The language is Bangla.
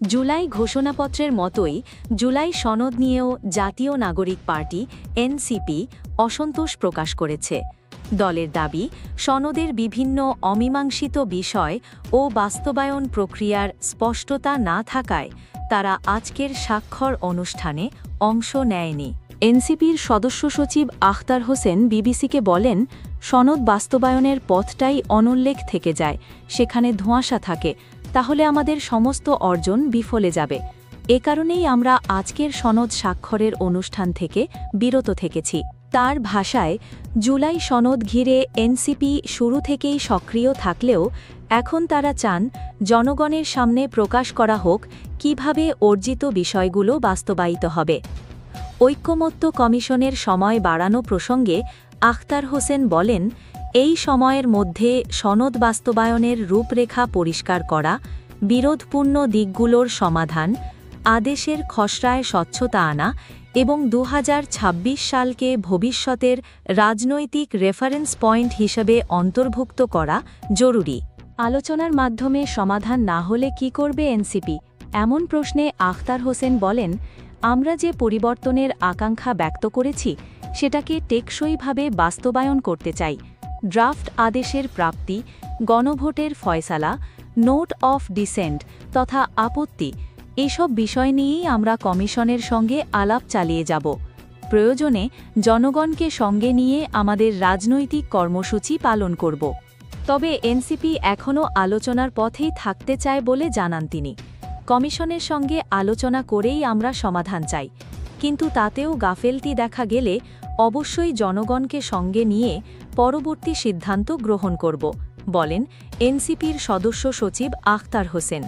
জুলাই ঘোষণাপত্রের মতোই জুলাই সনদ নিয়েও জাতীয় নাগরিক পার্টি এনসিপি অসন্তোষ প্রকাশ করেছে। দলের দাবি, সনদের বিভিন্ন অমীমাংসিত বিষয় ও বাস্তবায়ন প্রক্রিয়ার স্পষ্টতা না থাকায় তারা আজকের স্বাক্ষর অনুষ্ঠানে অংশ নেয়নি। এনসিপির সদস্য সচিব আখতার হোসেন বিবিসিকে বলেন, সনদ বাস্তবায়নের পথটাই অনুল্লেখ থেকে যায়, সেখানে ধোঁয়াশা থাকে, তাহলে আমাদের সমস্ত অর্জন বিফলে যাবে। এ কারণেই আমরা আজকের সনদ স্বাক্ষরের অনুষ্ঠান থেকে বিরত থেকেছি। তার ভাষায়, জুলাই সনদ ঘিরে এনসিপি শুরু থেকেই সক্রিয় থাকলেও এখন তারা চান জনগণের সামনে প্রকাশ করা হোক কিভাবে অর্জিত বিষয়গুলো বাস্তবায়িত হবে। ঐক্যমত্য কমিশনের সময় বাড়ানো প্রসঙ্গে আখতার হোসেন বলেন, এই সময়ের মধ্যে সনদ বাস্তবায়নের রূপরেখা পরিষ্কার করা, বিরোধপূর্ণ দিকগুলোর সমাধান, আদেশের খসড়ায় স্বচ্ছতা আনা এবং ২০২৬ সালকে ভবিষ্যতের রাজনৈতিক রেফারেন্স পয়েন্ট হিসেবে অন্তর্ভুক্ত করা জরুরি। আলোচনার মাধ্যমে সমাধান না হলে কি করবে এনসিপি? এমন প্রশ্নে আখতার হোসেন বলেন, আমরা যে পরিবর্তনের আকাঙ্ক্ষা ব্যক্ত করেছি সেটাকে টেকসইভাবে বাস্তবায়ন করতে চাই। ড্রাফট আদেশের প্রাপ্তি, গণভোটের ফয়সালা, নোট অফ ডিসেন্ট তথা আপত্তি, এসব বিষয় নিয়েই আমরা কমিশনের সঙ্গে আলাপ চালিয়ে যাব। প্রয়োজনে জনগণকে সঙ্গে নিয়ে আমাদের রাজনৈতিক কর্মসূচি পালন করব। তবে এনসিপি এখনও আলোচনার পথেই থাকতে চায় বলে জানান তিনি। কমিশনের সঙ্গে আলোচনা করেই আমরা সমাধান চাই, কিন্তু তাতেও গাফেলতি দেখা গেলে অবশ্যই জনগণকে সঙ্গে নিয়ে পরবর্তী সিদ্ধান্ত গ্রহণ করব, বলেন এনসিপির সদস্য সচিব আখতার হোসেন।